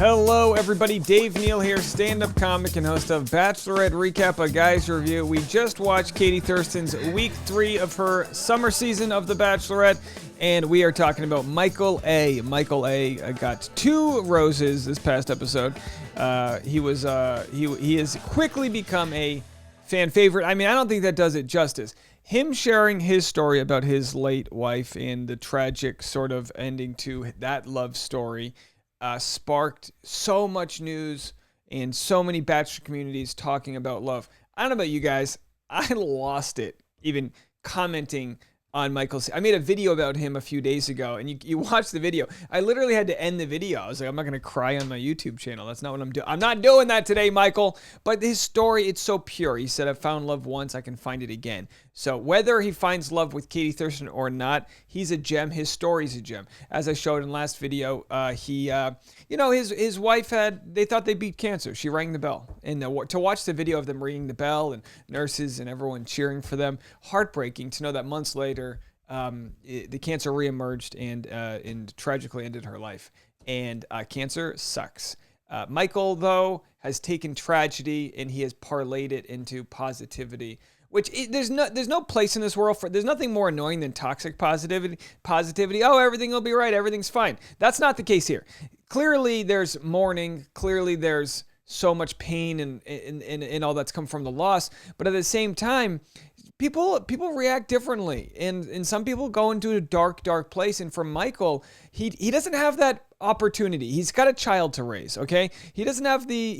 Hello, everybody. Dave Neal here, stand-up comic and host of Bachelorette Recap, a guy's review. We just watched Katie Thurston's week 3 of her summer season of The Bachelorette, and we are talking about Michael A. Michael A. got 2 roses this past episode. He has quickly become a fan favorite. I mean, I don't think that does it justice. Him sharing his story about his late wife and the tragic sort of ending to that love story sparked so much news and so many Bachelor communities talking about love. I don't know about you guys. I lost it even commenting on Michael's. I made a video about him a few days ago, and you watch the video. I literally had to end the video. I was like, I'm not going to cry on my YouTube channel. That's not what I'm doing. I'm not doing that today, Michael. But his story, it's so pure. He said, I found love once, I can find it again. So whether he finds love with Katie Thurston or not, he's a gem. His story's a gem. As I showed in last video, his wife they thought they beat cancer. She rang the bell. And to watch the video of them ringing the bell and nurses and everyone cheering for them, heartbreaking to know that months later, the cancer reemerged and tragically ended her life. And cancer sucks. Michael, though, has taken tragedy and he has parlayed it into positivity. There's no place in this world for. There's nothing more annoying than toxic positivity. Oh, everything will be right. Everything's fine. That's not the case here. Clearly, there's mourning. Clearly, there's so much pain and all that's come from the loss. But at the same time, people react differently, and some people go into a dark place. And for Michael, he doesn't have that opportunity. He's got a child to raise. Okay, he doesn't have the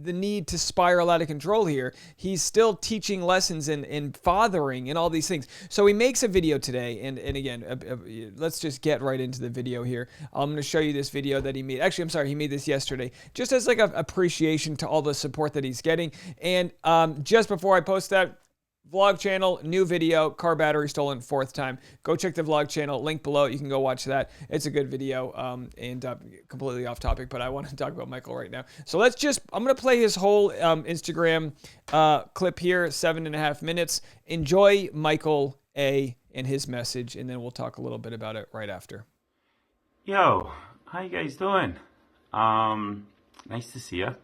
need to spiral out of control here. He's still teaching lessons and fathering and all these things. So he makes a video today, and again, let's just get right into the video here. I'm going to show you this video that he made. Actually, I'm sorry, he made this yesterday, just as like an appreciation to all the support that he's getting. And just before I post that, vlog channel, new video, car battery stolen 4th time. Go check the vlog channel, link below. You can go watch that. It's a good video and completely off topic, but I want to talk about Michael right now. So I'm going to play his whole Instagram clip here, 7.5 minutes. Enjoy Michael A. and his message, and then we'll talk a little bit about it right after. Yo, how you guys doing? Nice to see you.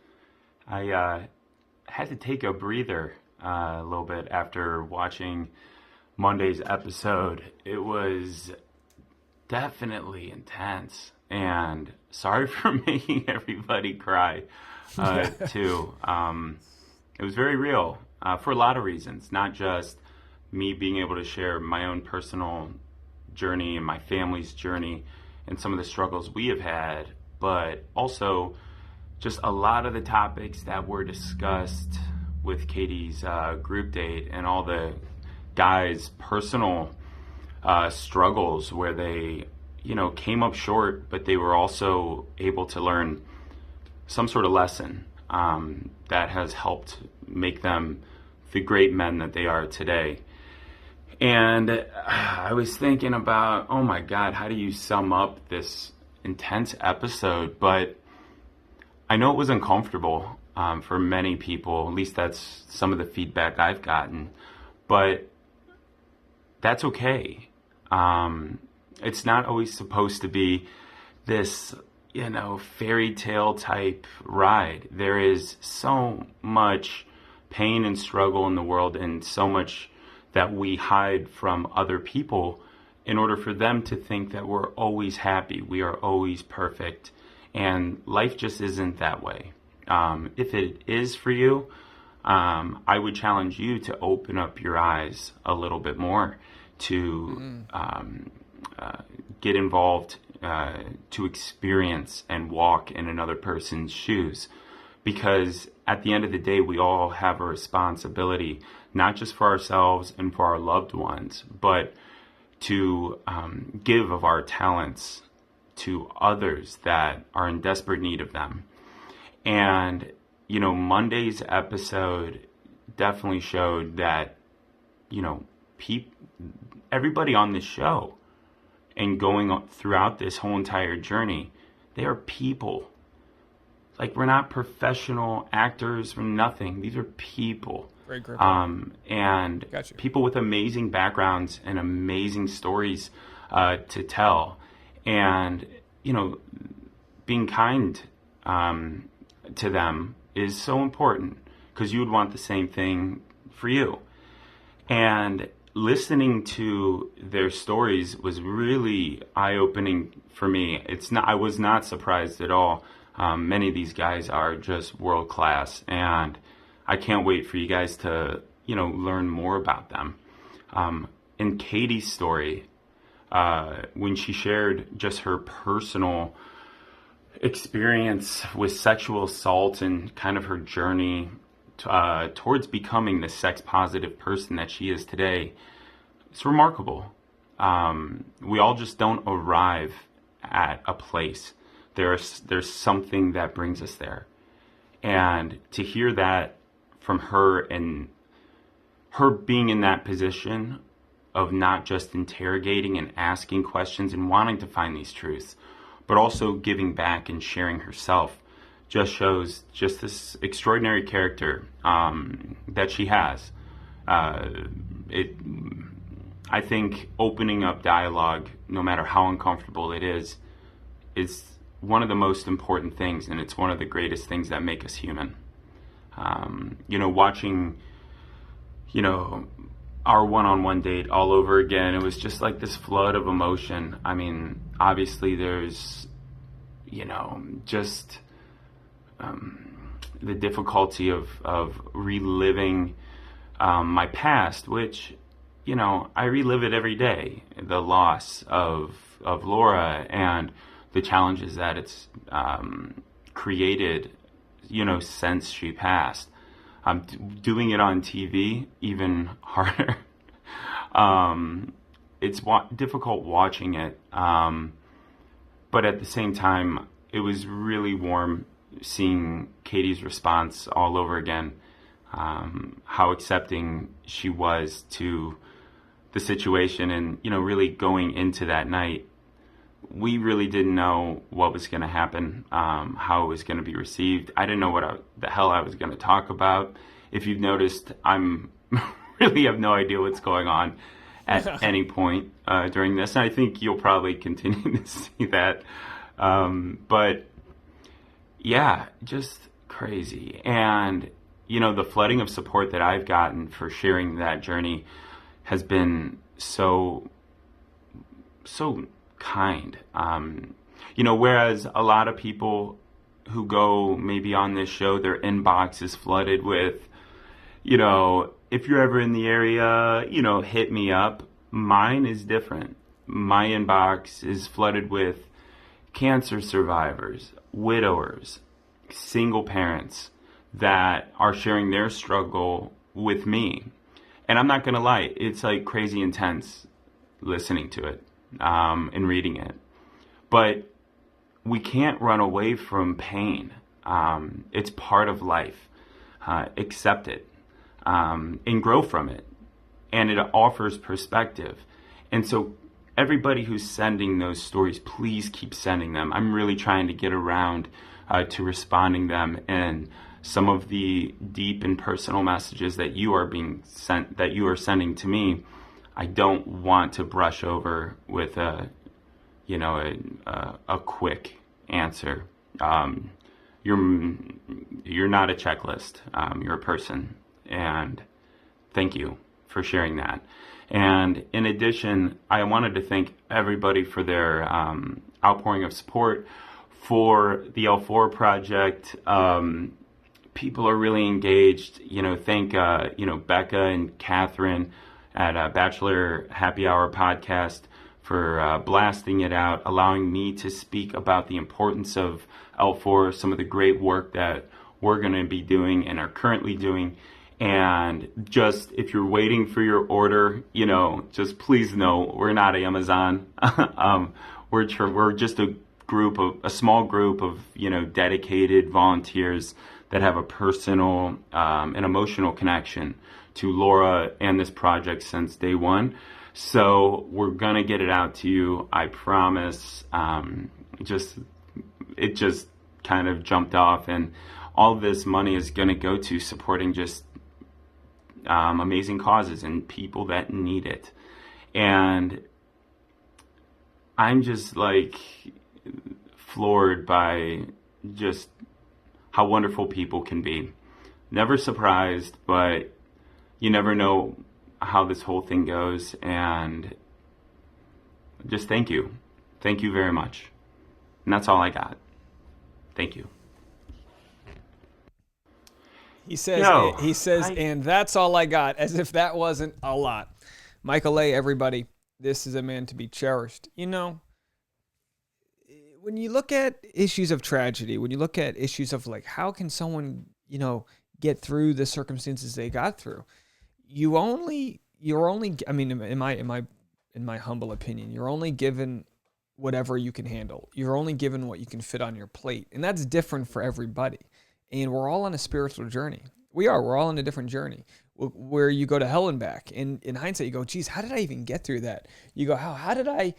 I had to take a breather a little bit after watching Monday's episode. It was definitely intense, and sorry for making everybody cry too. It was very real for a lot of reasons, not just me being able to share my own personal journey and my family's journey and some of the struggles we have had, but also just a lot of the topics that were discussed with Katie's group date and all the guys' personal struggles where they, came up short, but they were also able to learn some sort of lesson that has helped make them the great men that they are today. And I was thinking about, oh my God, how do you sum up this intense episode? But I know it was uncomfortable for many people. At least that's some of the feedback I've gotten. But that's okay. It's not always supposed to be this, fairy tale type ride. There is so much pain and struggle in the world, and so much that we hide from other people in order for them to think that we're always happy, we are always perfect. And life just isn't that way. If it is for you, I would challenge you to open up your eyes a little bit more, to get involved, to experience and walk in another person's shoes. Because at the end of the day, we all have a responsibility, not just for ourselves and for our loved ones, but to give of our talents to others that are in desperate need of them. And, Monday's episode definitely showed that, everybody on this show and going throughout this whole entire journey, they are people. Like, we're not professional actors, we're nothing. These are people. Great group. And Gotcha. People with amazing backgrounds and amazing stories to tell. And, being kind to them is so important, because you would want the same thing for you. And listening to their stories was really eye-opening for me. I was not surprised at all. Many of these guys are just world-class, and I can't wait for you guys to, learn more about them. In Katie's story, when she shared just her personal experience with sexual assault and kind of her journey towards becoming the sex-positive person that she is today, it's remarkable. We all just don't arrive at a place. There's something that brings us there. And to hear that from her, and her being in that position of not just interrogating and asking questions and wanting to find these truths, but also giving back and sharing herself, just shows just this extraordinary character that she has. I think opening up dialogue, no matter how uncomfortable it is one of the most important things, and it's one of the greatest things that make us human. Watching, our one-on-one date all over again, it was just like this flood of emotion. I mean, obviously there's, just the difficulty of reliving my past, which, I relive it every day. The loss of Laura and the challenges that it's created, since she passed. Doing it on TV, even harder. It's difficult watching it, but at the same time, it was really warm seeing Katie's response all over again, how accepting she was to the situation, and, really going into that night. We really didn't know what was going to happen, how it was going to be received. I didn't know what the hell I was going to talk about. If you've noticed, I'm really have no idea what's going on at any point during this. And I think you'll probably continue to see that. But yeah, just crazy. And, the flooding of support that I've gotten for sharing that journey has been so kind. Whereas a lot of people who go maybe on this show, their inbox is flooded with, if you're ever in the area, hit me up. Mine is different. My inbox is flooded with cancer survivors, widowers, single parents that are sharing their struggle with me. And I'm not going to lie, it's like crazy intense listening to it. And reading it. But we can't run away from pain. It's part of life. Accept it and grow from it. And it offers perspective. And so everybody who's sending those stories, please keep sending them. I'm really trying to get around to responding them, and some of the deep and personal messages that you are sending to me, I don't want to brush over with a quick answer. You're not a checklist. You're a person, and thank you for sharing that. And in addition, I wanted to thank everybody for their outpouring of support for the L4 project. People are really engaged. Thank Becca and Catherine at Bachelor Happy Hour podcast for blasting it out, allowing me to speak about the importance of L4, some of the great work that we're going to be doing and are currently doing. And just, if you're waiting for your order, just please know we're not Amazon. We're just a small group of, dedicated volunteers that have a personal and emotional connection to Laura and this project since day one. So we're going to get it out to you, I promise. It just kind of jumped off, and all of this money is going to go to supporting just amazing causes and people that need it. And I'm just floored by just how wonderful people can be. Never surprised, but you never know how this whole thing goes. And just thank you. Thank you very much. And that's all I got. Thank you. He says, Yo, and that's all I got, as if that wasn't a lot. Michael A., everybody, this is a man to be cherished. You know, when you look at issues of tragedy, when you look at issues of like, how can someone, you know, get through the circumstances they got through? You're only, I mean, in my humble opinion, you're only given whatever you can handle. You're only given what you can fit on your plate. And that's different for everybody. And we're all on a spiritual journey. We're all on a different journey where you go to hell and back. And in hindsight, you go, geez, how did I even get through that? You go, how did I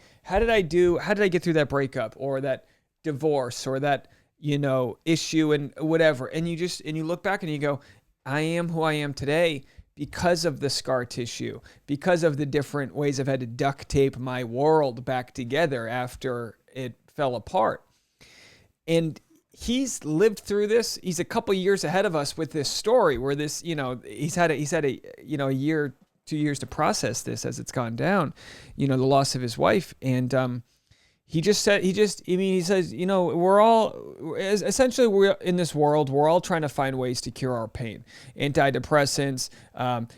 get through that breakup or that divorce or that, you know, issue and whatever. And you look back and you go, I am who I am today because of the scar tissue, because of the different ways I've had to duct tape my world back together after it fell apart. And he's lived through this. He's a couple years ahead of us with this story where this, you know, he's had a you know, a year, 2 years to process this as it's gone down, you know, the loss of his wife. And he says, you know, we're in this world, we're all trying to find ways to cure our pain. Antidepressants,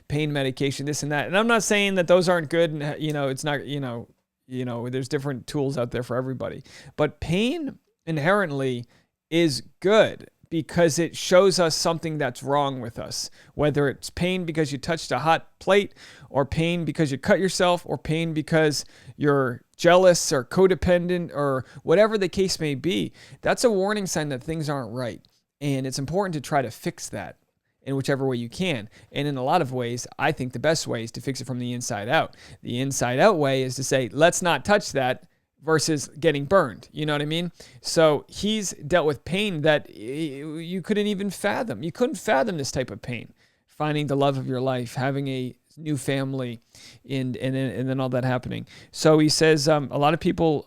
pain medication, this and that. And I'm not saying that those aren't good. And, you know, it's not, you know, there's different tools out there for everybody. But pain inherently is good because it shows us something that's wrong with us, whether it's pain because you touched a hot plate or pain because you cut yourself or pain because you're jealous or codependent or whatever the case may be. That's a warning sign that things aren't right. And it's important to try to fix that in whichever way you can. And in a lot of ways, I think the best way is to fix it from the inside out. The inside out way is to say, let's not touch that, versus getting burned. You know what I mean? So he's dealt with pain that you couldn't even fathom. You couldn't fathom this type of pain. Finding the love of your life, having a new family, and then all that happening. So he says a lot of people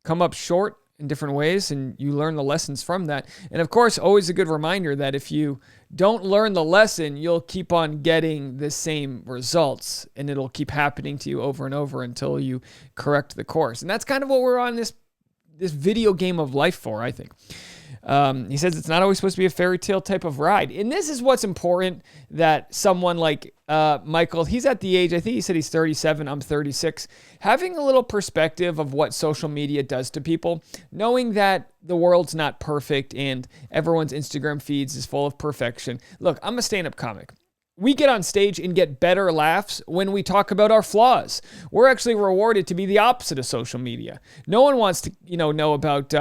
come up short in different ways, and you learn the lessons from that. And of course, always a good reminder that if you don't learn the lesson, you'll keep on getting the same results, and it'll keep happening to you over and over until you correct the course. And that's kind of what we're on this video game of life for, I think. He says it's not always supposed to be a fairy tale type of ride. And this is what's important, that someone like Michael, he's at the age, I think he said he's 37, I'm 36, having a little perspective of what social media does to people, knowing that the world's not perfect and everyone's Instagram feeds is full of perfection. Look, I'm a stand-up comic. We get on stage and get better laughs when we talk about our flaws. We're actually rewarded to be the opposite of social media. No one wants to, know about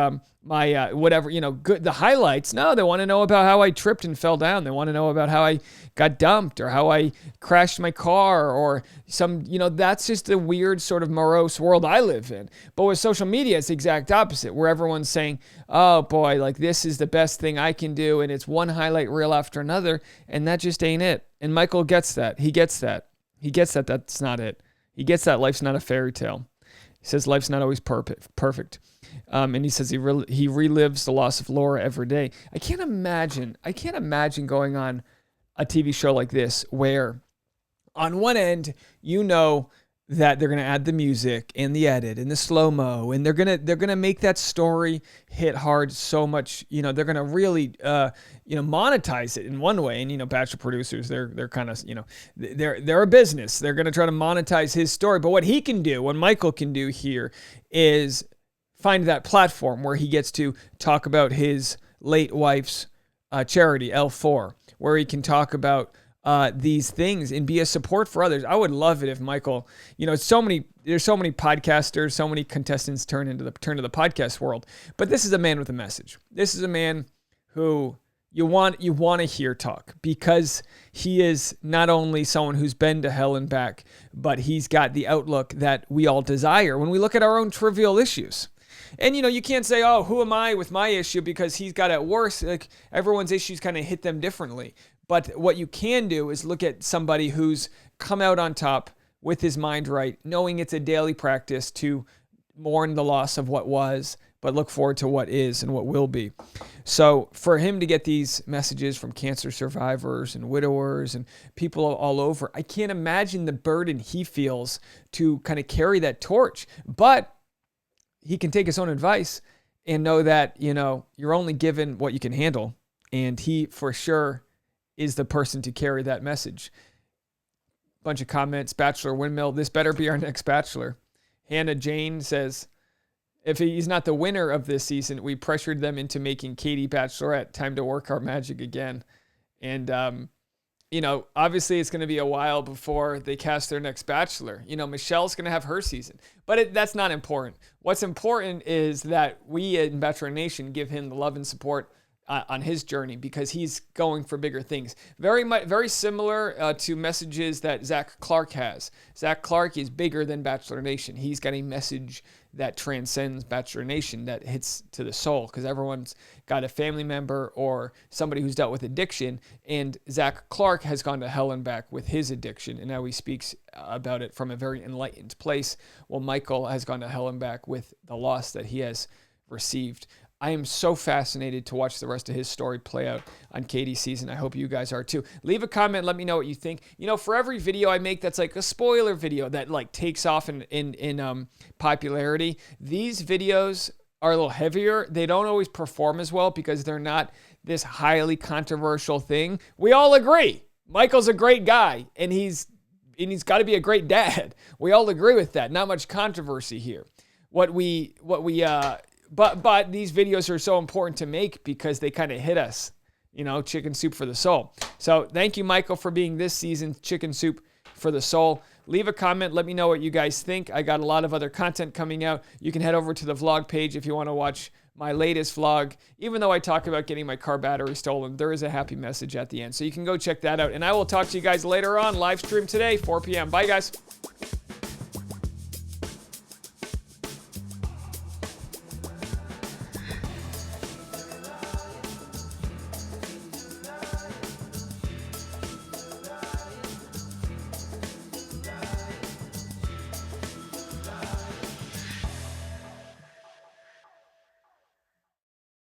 my whatever, good, the highlights. No, they want to know about how I tripped and fell down. They want to know about how I got dumped or how I crashed my car or some, that's just the weird sort of morose world I live in. But with social media, it's the exact opposite, where everyone's saying, oh boy, like this is the best thing I can do. And it's one highlight reel after another. And that just ain't it. And Michael gets that. He gets that. That's not it. He gets that life's not a fairy tale. He says life's not always perfect. And he says he relives the loss of Laura every day. I can't imagine going on a TV show like this where on one end, that they're going to add the music and the edit and the slow-mo, and they're going to make that story hit hard so much, they're going to really, monetize it in one way. And, Bachelor producers, they're kind of, they're a business. They're going to try to monetize his story. But what Michael can do here is find that platform where he gets to talk about his late wife's charity, L4, where he can talk about these things and be a support for others. I would love it if Michael, there's so many podcasters, so many contestants turn to the podcast world, but this is a man with a message. This is a man who you want to hear talk, because he is not only someone who's been to hell and back, but he's got the outlook that we all desire when we look at our own trivial issues. And, you can't say, oh, who am I with my issue, because he's got it worse. Like, everyone's issues kind of hit them differently. But what you can do is look at somebody who's come out on top with his mind right, knowing it's a daily practice to mourn the loss of what was, but look forward to what is and what will be. So for him to get these messages from cancer survivors and widowers and people all over, I can't imagine the burden he feels to kind of carry that torch. But he can take his own advice and know that, you're only given what you can handle. And he for sure is the person to carry that message. Bunch of comments. Bachelor Windmill, this better be our next Bachelor. Hannah Jane says, if he's not the winner of this season, we pressured them into making Katie Bachelorette. Time to work our magic again. And, obviously it's going to be a while before they cast their next Bachelor. Michelle's going to have her season. But that's not important. What's important is that we in Bachelor Nation give him the love and support on his journey, because he's going for bigger things. Very similar to messages that Zach Clark has. Zach Clark is bigger than Bachelor Nation. He's got a message that transcends Bachelor Nation, that hits to the soul, because everyone's got a family member or somebody who's dealt with addiction, and Zach Clark has gone to hell and back with his addiction, and now he speaks about it from a very enlightened place, while Michael has gone to hell and back with the loss that he has received. I am so fascinated to watch the rest of his story play out on Katie's season. I hope you guys are too. Leave a comment. Let me know what you think. For every video I make that's like a spoiler video that like takes off in popularity, these videos are a little heavier. They don't always perform as well because they're not this highly controversial thing. We all agree Michael's a great guy, and he's got to be a great dad. We all agree with that. Not much controversy here. But these videos are so important to make because they kind of hit us, chicken soup for the soul. So thank you, Michael, for being this season's chicken soup for the soul. Leave a comment. Let me know what you guys think. I got a lot of other content coming out. You can head over to the vlog page if you want to watch my latest vlog. Even though I talk about getting my car battery stolen, there is a happy message at the end. So you can go check that out. And I will talk to you guys later on. Live stream today, 4 p.m. Bye, guys.